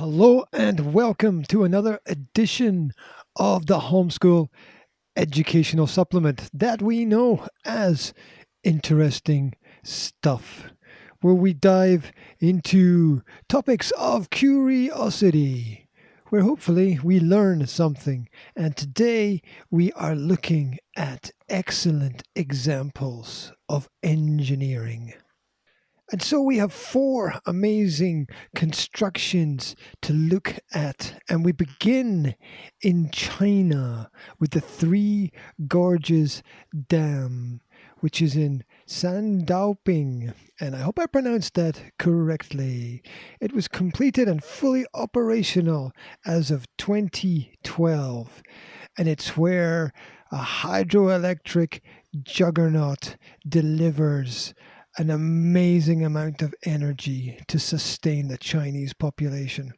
Hello and welcome to another edition of the Homeschool Educational Supplement that we know as Interesting Stuff, where we dive into topics of curiosity, where hopefully we learn something. And today we are looking at excellent examples of engineering. And so we have four amazing constructions to look at. And we begin in China with the Three Gorges Dam, which is in Sandaoping. And I hope I pronounced that correctly. It was completed and fully operational as of 2012. And it's where a hydroelectric juggernaut delivers an amazing amount of energy to sustain the Chinese population.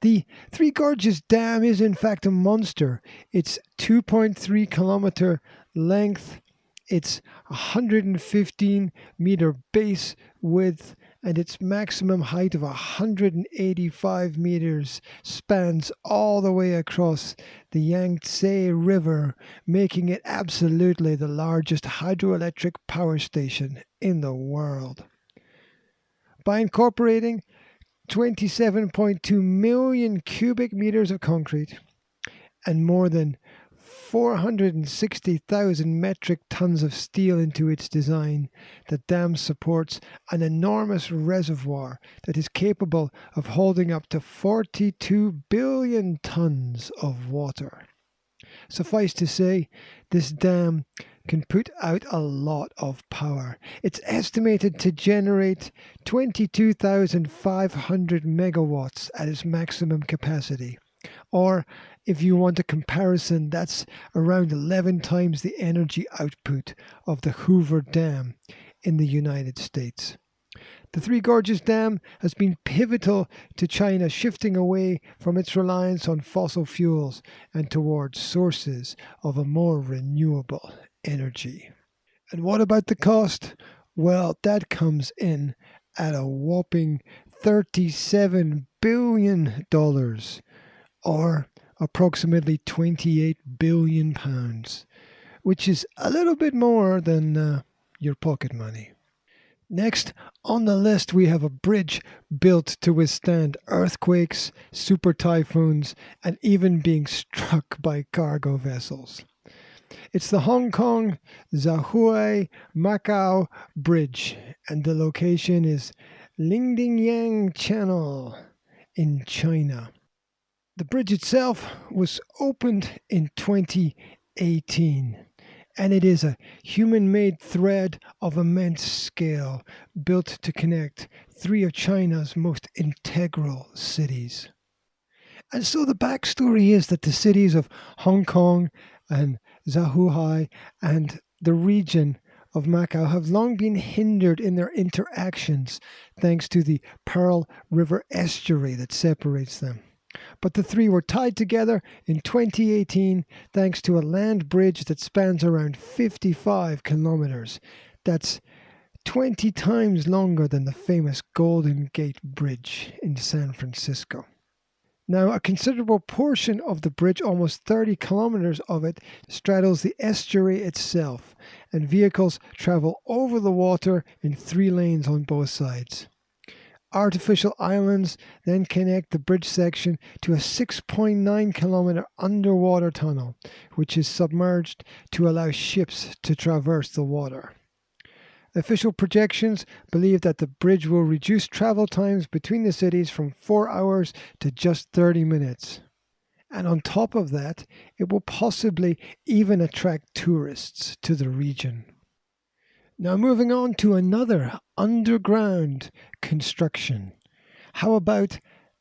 The Three Gorges Dam is in fact a monster. It's 2.3-kilometer length, it's 115-meter base width, and its maximum height of 185 meters spans all the way across the Yangtze River, making it absolutely the largest hydroelectric power station in the world. By incorporating 27.2 million cubic meters of concrete and more than 460,000 metric tons of steel into its design, the dam supports an enormous reservoir that is capable of holding up to 42 billion tons of water. Suffice to say, this dam can put out a lot of power. It's estimated to generate 22,500 megawatts at its maximum capacity. Or, if you want a comparison, that's around 11 times the energy output of the Hoover Dam in the United States. The Three Gorges Dam has been pivotal to China shifting away from its reliance on fossil fuels and towards sources of a more renewable energy. And what about the cost? Well, that comes in at a whopping $37 billion, or approximately 28 billion pounds, which is a little bit more than your pocket money. Next on the list, we have a bridge built to withstand earthquakes, super typhoons, and even being struck by cargo vessels. It's the Hong Kong Zhuhai Macau Bridge, and the location is Lingdingyang Channel in China. The bridge itself was opened in 2018, and it is a human-made thread of immense scale built to connect three of China's most integral cities. And so the backstory is that the cities of Hong Kong and Zhuhai and the region of Macau have long been hindered in their interactions thanks to the Pearl River estuary that separates them. But the three were tied together in 2018 thanks to a land bridge that spans around 55 kilometers. That's 20 times longer than the famous Golden Gate Bridge in San Francisco. Now, a considerable portion of the bridge, almost 30 kilometers of it, straddles the estuary itself, and vehicles travel over the water in 3 lanes on both sides. Artificial islands then connect the bridge section to a 6.9-kilometer underwater tunnel, which is submerged to allow ships to traverse the water. Official projections believe that the bridge will reduce travel times between the cities from 4 hours to just 30 minutes. And on top of that, it will possibly even attract tourists to the region. Now moving on to another underground construction. How about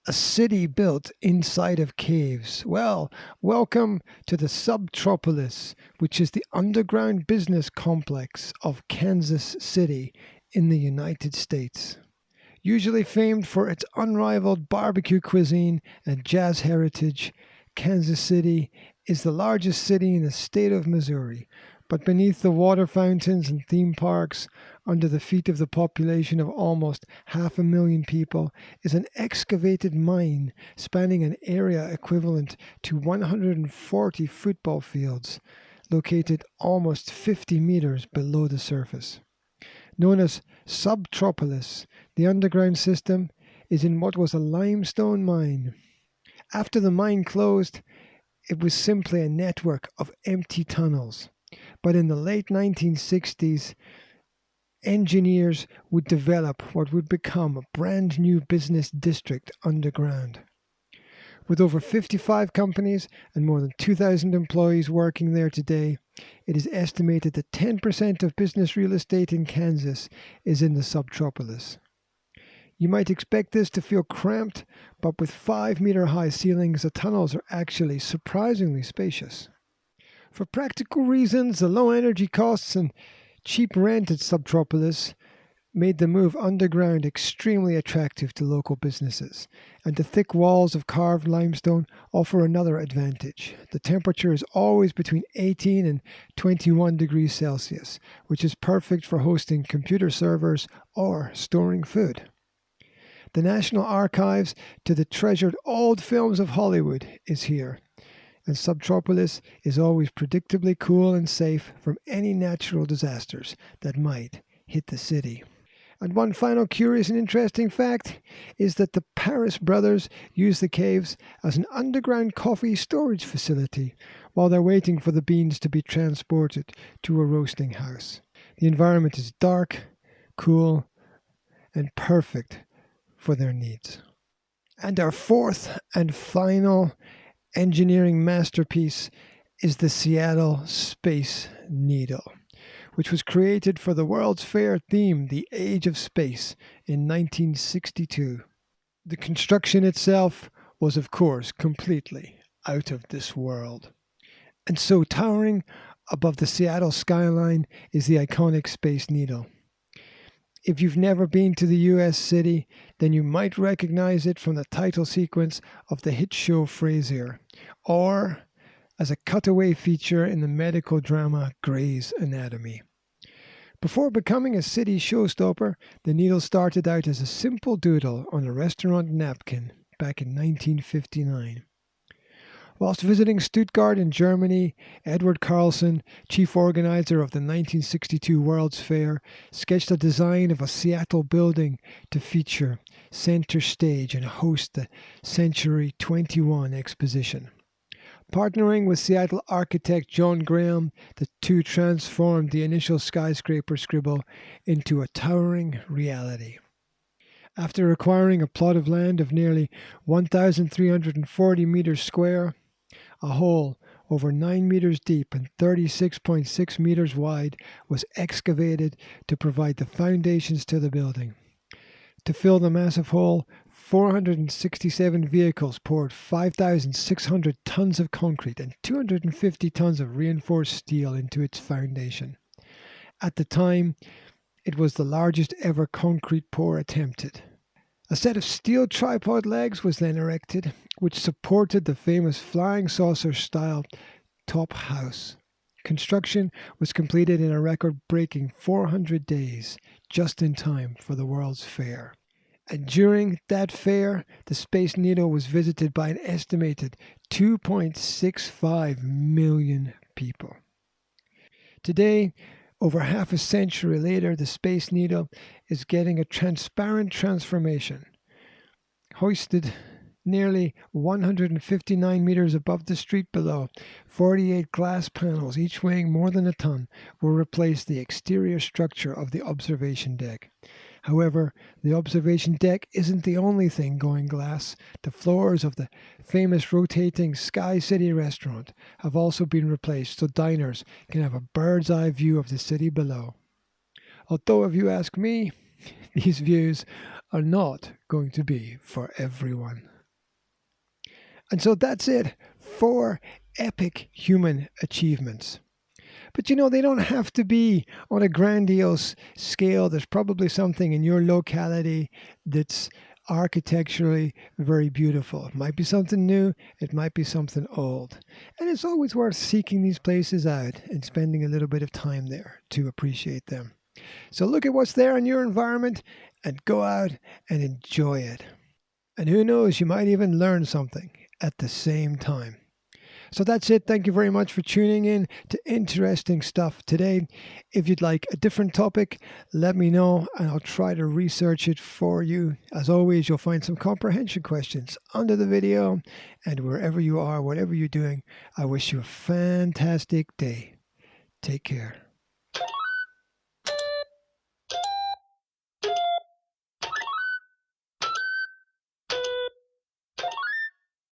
a city built inside of caves? Well, welcome to the Subtropolis, which is the underground business complex of Kansas City in the United States. Usually famed for its unrivaled barbecue cuisine and jazz heritage, Kansas City is the largest city in the state of Missouri, but beneath the water fountains and theme parks, under the feet of the population of almost 500,000 people, is an excavated mine spanning an area equivalent to 140 football fields, located almost 50 meters below the surface. Known as Subtropolis, the underground system is in what was a limestone mine. After the mine closed, it was simply a network of empty tunnels. But in the late 1960s, engineers would develop what would become a brand new business district underground. With over 55 companies and more than 2,000 employees working there today, it is estimated that 10% of business real estate in Kansas is in the subtropolis. You might expect this to feel cramped, but with 5-meter high ceilings, the tunnels are actually surprisingly spacious. For practical reasons, the low energy costs and cheap rent at Subtropolis made the move underground extremely attractive to local businesses, and the thick walls of carved limestone offer another advantage. The temperature is always between 18 and 21 degrees Celsius, which is perfect for hosting computer servers or storing food. The National Archives to the treasured old films of Hollywood is here, and Subtropolis is always predictably cool and safe from any natural disasters that might hit the city. And one final curious and interesting fact is that the Paris brothers use the caves as an underground coffee storage facility while they're waiting for the beans to be transported to a roasting house. The environment is dark, cool, and perfect for their needs. And our fourth and final engineering masterpiece is the Seattle Space Needle, which was created for the World's Fair theme, The Age of Space, in 1962. The construction itself was, of course, completely out of this world. And so towering above the Seattle skyline is the iconic Space Needle. If you've never been to the U.S. city, then you might recognize it from the title sequence of the hit show Frasier, or as a cutaway feature in the medical drama Grey's Anatomy. Before becoming a city showstopper, the needle started out as a simple doodle on a restaurant napkin back in 1959. Whilst visiting Stuttgart in Germany, Edward Carlson, chief organizer of the 1962 World's Fair, sketched a design of a Seattle building to feature center stage and host the Century 21 exposition. Partnering with Seattle architect John Graham, the two transformed the initial skyscraper scribble into a towering reality. After acquiring a plot of land of nearly 1,340 meters square, a hole over 9 meters deep and 36.6 meters wide was excavated to provide the foundations to the building. To fill the massive hole, 467 vehicles poured 5,600 tons of concrete and 250 tons of reinforced steel into its foundation. At the time, it was the largest ever concrete pour attempted. A set of steel tripod legs was then erected, which supported the famous flying saucer-style top house. Construction was completed in a record-breaking 400 days, just in time for the World's Fair. And during that fair, the Space Needle was visited by an estimated 2.65 million people. Today, over half a century later, the Space Needle is getting a transparent transformation. Hoisted nearly 159 meters above the street below, 48 glass panels, each weighing more than a ton, will replace the exterior structure of the observation deck. However, the observation deck isn't the only thing going glass. The floors of the famous rotating Sky City restaurant have also been replaced so diners can have a bird's eye view of the city below. Although if you ask me, these views are not going to be for everyone. And so that's it. 4 epic human achievements. But they don't have to be on a grandiose scale. There's probably something in your locality that's architecturally very beautiful. It might be something new, it might be something old. And it's always worth seeking these places out and spending a little bit of time there to appreciate them. So look at what's there in your environment and go out and enjoy it. And who knows, you might even learn something at the same time. So that's it. Thank you very much for tuning in to Interesting Stuff today. If you'd like a different topic, let me know and I'll try to research it for you. As always, you'll find some comprehension questions under the video. And wherever you are, whatever you're doing, I wish you a fantastic day. Take care.